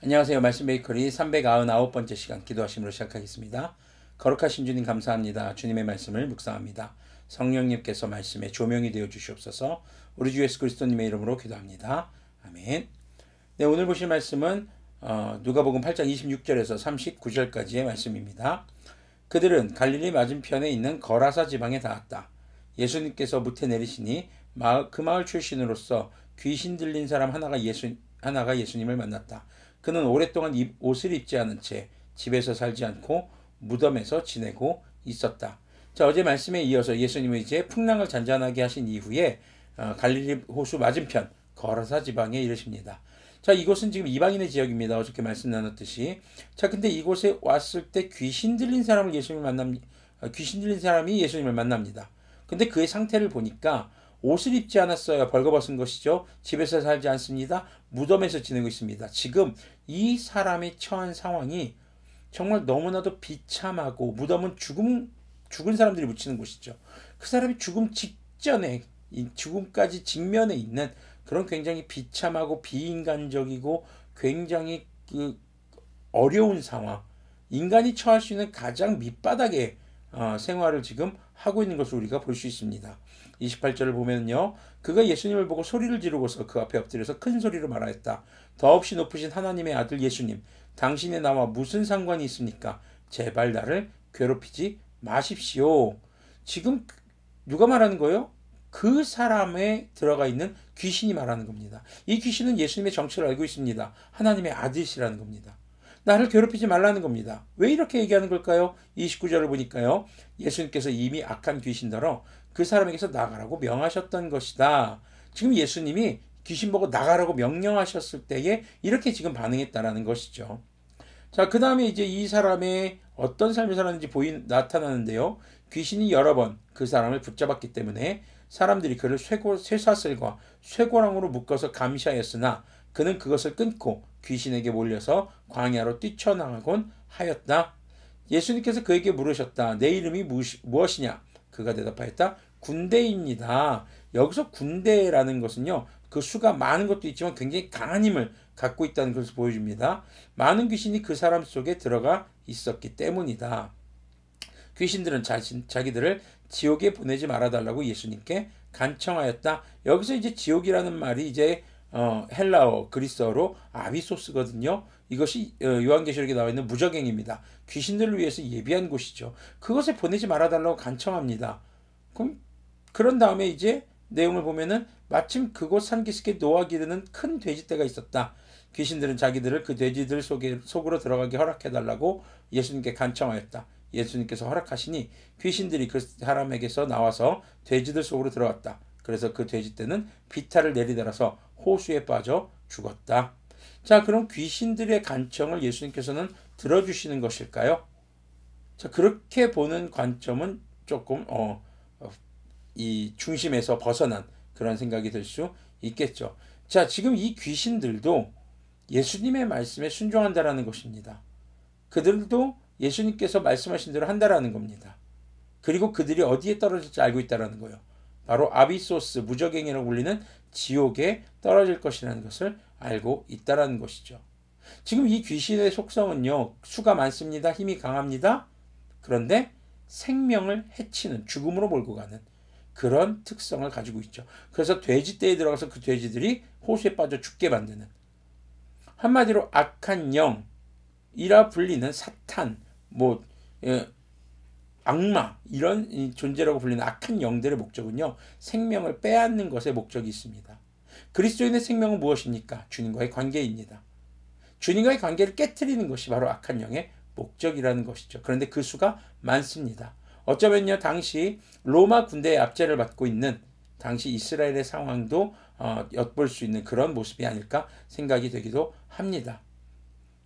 안녕하세요. 말씀 베이커리 399번째 시간 기도하심으로 시작하겠습니다. 거룩하신 주님 감사합니다. 주님의 말씀을 묵상합니다. 성령님께서 말씀에 조명이 되어 주시옵소서. 우리 주 예수 그리스도님의 이름으로 기도합니다. 아멘. 네, 오늘 보실 말씀은 누가복음 8장 26절에서 39절까지의 말씀입니다. 그들은 갈릴리 맞은편에 있는 거라사 지방에 닿았다. 예수님께서 무태 내리시니 그 마을 출신으로서 귀신 들린 사람 하나가 예수님을 만났다. 그는 오랫동안 옷을 입지 않은 채 집에서 살지 않고 무덤에서 지내고 있었다. 자, 어제 말씀에 이어서 예수님은 이제 풍랑을 잔잔하게 하신 이후에 갈릴리 호수 맞은편 거라사 지방에 이르십니다. 자, 이곳은 지금 이방인의 지역입니다. 어저께 말씀 나눴듯이. 자, 근데 이곳에 왔을 때 귀신 들린 사람이 예수님을 만납니다. 근데 그의 상태를 보니까 옷을 입지 않았어요. 벌거벗은 것이죠. 집에서 살지 않습니다. 무덤에서 지내고 있습니다. 지금 이 사람이 처한 상황이 정말 너무나도 비참하고, 무덤은 죽은 사람들이 묻히는 곳이죠. 그 사람이 죽음 직전에, 죽음까지 직면해 있는 그런 굉장히 비참하고 비인간적이고 굉장히 어려운 상황, 인간이 처할 수 있는 가장 밑바닥의 생활을 지금 하고 있는 것을 우리가 볼 수 있습니다. 28절을 보면요, 그가 예수님을 보고 소리를 지르고서 그 앞에 엎드려서 큰 소리로 말하였다. 더없이 높으신 하나님의 아들 예수님, 당신의 나와 무슨 상관이 있습니까? 제발 나를 괴롭히지 마십시오. 지금 누가 말하는 거예요? 그 사람에 들어가 있는 귀신이 말하는 겁니다. 이 귀신은 예수님의 정체를 알고 있습니다. 하나님의 아들이시라는 겁니다. 나를 괴롭히지 말라는 겁니다. 왜 이렇게 얘기하는 걸까요? 29절을 보니까요, 예수님께서 이미 악한 귀신더러 그 사람에게서 나가라고 명하셨던 것이다. 지금 예수님이 귀신 보고 나가라고 명령하셨을 때에 이렇게 지금 반응했다라는 것이죠. 자, 그 다음에 이제 이 사람의 어떤 삶을 살았는지 나타나는데요. 귀신이 여러 번 그 사람을 붙잡았기 때문에 사람들이 그를 쇠사슬과 쇠고랑으로 묶어서 감시하였으나 그는 그것을 끊고 귀신에게 몰려서 광야로 뛰쳐나가곤 하였다. 예수님께서 그에게 물으셨다. 내 이름이 무엇이냐? 그가 대답하였다. 군대입니다. 여기서 군대라는 것은요, 그 수가 많은 것도 있지만 굉장히 강한 힘을 갖고 있다는 것을 보여줍니다. 많은 귀신이 그 사람 속에 들어가 있었기 때문이다. 귀신들은 자기들을 지옥에 보내지 말아달라고 예수님께 간청하였다. 여기서 이제 지옥이라는 말이 이제 헬라어, 그리스어로 아비소스거든요. 이것이 요한계시록에 나와 있는 무저갱입니다. 귀신들을 위해서 예비한 곳이죠. 그것에 보내지 말아달라고 간청합니다. 그런 다음에 이제 내용을 보면은 마침 그곳 산기슭에 노아 기르는 큰 돼지떼가 있었다. 귀신들은 자기들을 그 돼지들 속으로 들어가게 허락해달라고 예수님께 간청하였다. 예수님께서 허락하시니 귀신들이 그 사람에게서 나와서 돼지들 속으로 들어갔다. 그래서 그 돼지떼는 비탈을 내리달아서 호수에 빠져 죽었다. 자, 그럼 귀신들의 간청을 예수님께서는 들어주시는 것일까요? 자, 그렇게 보는 관점은 조금 이 중심에서 벗어난 그런 생각이 들 수 있겠죠. 자, 지금 이 귀신들도 예수님의 말씀에 순종한다라는 것입니다. 그들도 예수님께서 말씀하신 대로 한다라는 겁니다. 그리고 그들이 어디에 떨어질지 알고 있다라는 거예요. 바로 아비소스, 무저갱이라고 불리는 지옥에 떨어질 것이라는 것을 알고 있다라는 것이죠. 지금 이 귀신의 속성은요, 수가 많습니다. 힘이 강합니다. 그런데 생명을 해치는, 죽음으로 몰고 가는 그런 특성을 가지고 있죠. 그래서 돼지떼에 들어가서 그 돼지들이 호수에 빠져 죽게 만드는, 한마디로 악한 영이라 불리는 사탄, 악마, 이런 존재라고 불리는 악한 영들의 목적은요, 생명을 빼앗는 것에 목적이 있습니다. 그리스도인의 생명은 무엇입니까? 주님과의 관계입니다. 주님과의 관계를 깨트리는 것이 바로 악한 영의 목적이라는 것이죠. 그런데 그 수가 많습니다. 어쩌면요, 당시 로마 군대의 압제를 받고 있는 당시 이스라엘의 상황도 엿볼 수 있는 그런 모습이 아닐까 생각이 되기도 합니다.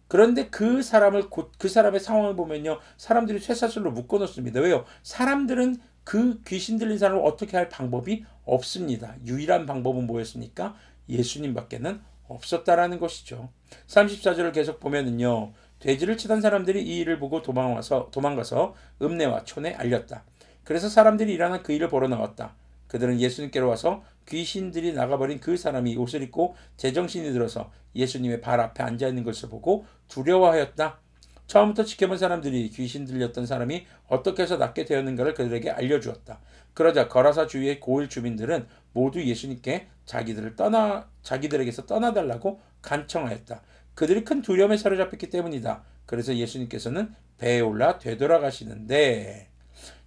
그런데 그 사람의 상황을 보면요, 사람들이 쇠사슬로 묶어놓습니다. 왜요? 사람들은 그 귀신 들린 사람을 어떻게 할 방법이 없습니다. 유일한 방법은 뭐였습니까? 예수님밖에는 없었다라는 것이죠. 34절을 계속 보면은요, 돼지를 치던 사람들이 이 일을 보고 도망가서 읍내와 촌에 알렸다. 그래서 사람들이 일어나 그 일을 보러 나왔다. 그들은 예수님께로 와서 귀신들이 나가버린 그 사람이 옷을 입고 제정신이 들어서 예수님의 발 앞에 앉아있는 것을 보고 두려워하였다. 처음부터 지켜본 사람들이 귀신 들렸던 사람이 어떻게 해서 낫게 되었는가를 그들에게 알려주었다. 그러자 거라사 주위의 고을 주민들은 모두 예수님께 자기들에게서 떠나달라고 간청하였다. 그들이 큰 두려움에 사로잡혔기 때문이다. 그래서 예수님께서는 배에 올라 되돌아가시는데,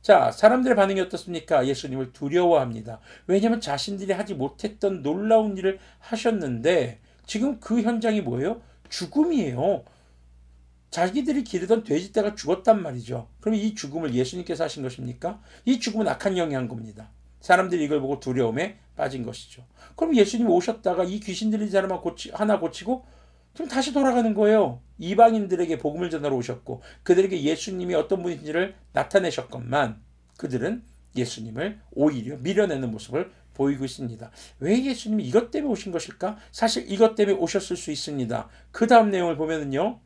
자, 사람들의 반응이 어떻습니까? 예수님을 두려워합니다. 왜냐하면 자신들이 하지 못했던 놀라운 일을 하셨는데 지금 그 현장이 뭐예요? 죽음이에요. 자기들이 기르던 돼지떼가 죽었단 말이죠. 그럼 이 죽음을 예수님께서 하신 것입니까? 이 죽음은 악한 영이 한 겁니다. 사람들이 이걸 보고 두려움에 빠진 것이죠. 그럼 예수님 오셨다가 이 귀신 들린 사람 하나 고치고 그럼 다시 돌아가는 거예요. 이방인들에게 복음을 전하러 오셨고 그들에게 예수님이 어떤 분인지를 나타내셨건만 그들은 예수님을 오히려 밀어내는 모습을 보이고 있습니다. 왜 예수님이 이것 때문에 오신 것일까? 사실 이것 때문에 오셨을 수 있습니다. 그 다음 내용을 보면은요.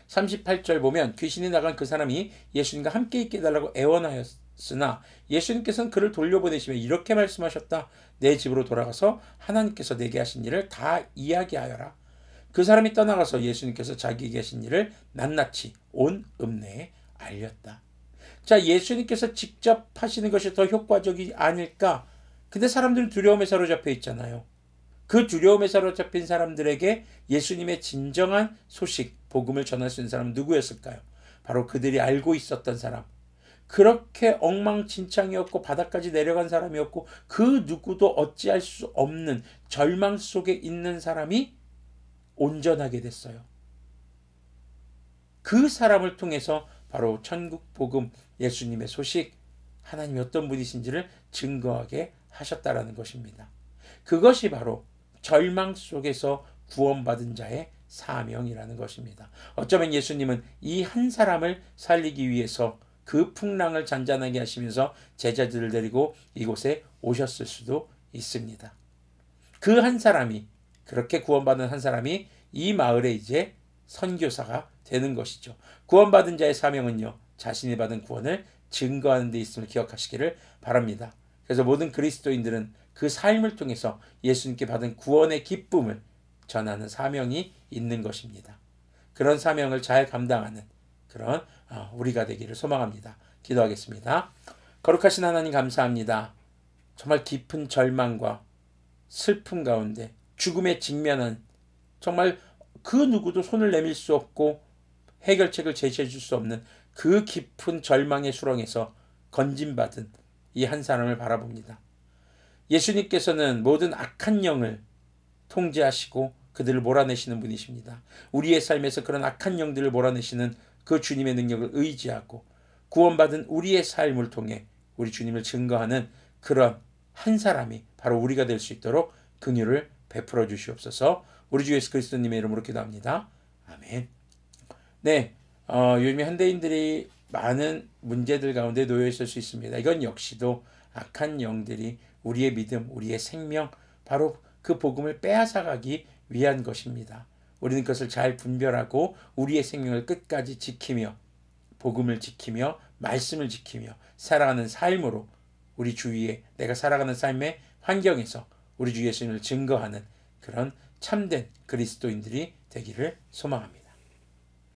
38절 보면 귀신이 나간 그 사람이 예수님과 함께 있게 해달라고 애원하였으나 예수님께서는 그를 돌려보내시며 이렇게 말씀하셨다. 내 집으로 돌아가서 하나님께서 내게 하신 일을 다 이야기하여라. 그 사람이 떠나가서 예수님께서 자기에게 하신 일을 낱낱이 온 읍내에 알렸다. 자, 예수님께서 직접 하시는 것이 더 효과적이 아닐까? 근데 사람들은 두려움에 사로잡혀 있잖아요. 그 두려움에 사로잡힌 사람들에게 예수님의 진정한 소식, 복음을 전할 수 있는 사람은 누구였을까요? 바로 그들이 알고 있었던 사람. 그렇게 엉망진창이었고 바닥까지 내려간 사람이었고 그 누구도 어찌할 수 없는 절망 속에 있는 사람이 온전하게 됐어요. 그 사람을 통해서 바로 천국 복음, 예수님의 소식, 하나님이 어떤 분이신지를 증거하게 하셨다라는 것입니다. 그것이 바로 절망 속에서 구원받은 자의 사명이라는 것입니다. 어쩌면 예수님은 이 한 사람을 살리기 위해서 그 풍랑을 잔잔하게 하시면서 제자들을 데리고 이곳에 오셨을 수도 있습니다. 그 한 사람이, 그렇게 구원받은 한 사람이 이 마을에 이제 선교사가 되는 것이죠. 구원받은 자의 사명은요, 자신이 받은 구원을 증거하는 데 있음을 기억하시기를 바랍니다. 그래서 모든 그리스도인들은 그 삶을 통해서 예수님께 받은 구원의 기쁨을 전하는 사명이 있는 것입니다. 그런 사명을 잘 감당하는 그런 우리가 되기를 소망합니다. 기도하겠습니다. 거룩하신 하나님 감사합니다. 정말 깊은 절망과 슬픔 가운데 죽음에 직면한 정말 그 누구도 손을 내밀 수 없고 해결책을 제시해 줄 수 없는 그 깊은 절망의 수렁에서 건진받은 이 한 사람을 바라봅니다. 예수님께서는 모든 악한 영을 통제하시고 그들을 몰아내시는 분이십니다. 우리의 삶에서 그런 악한 영들을 몰아내시는 그 주님의 능력을 의지하고 구원받은 우리의 삶을 통해 우리 주님을 증거하는 그런 한 사람이 바로 우리가 될 수 있도록 긍휼을 베풀어 주시옵소서. 우리 주 예수 그리스도님의 이름으로 기도합니다. 아멘. 네, 요즘에 현대인들이 많은 문제들 가운데 놓여 있을 수 있습니다. 이건 역시도 악한 영들이 우리의 믿음, 우리의 생명, 바로 그 복음을 빼앗아가기 위한 것입니다. 우리는 그것을 잘 분별하고 우리의 생명을 끝까지 지키며 복음을 지키며 말씀을 지키며 살아가는 삶으로 우리 주위에 내가 살아가는 삶의 환경에서 우리 주 예수님을 증거하는 그런 참된 그리스도인들이 되기를 소망합니다.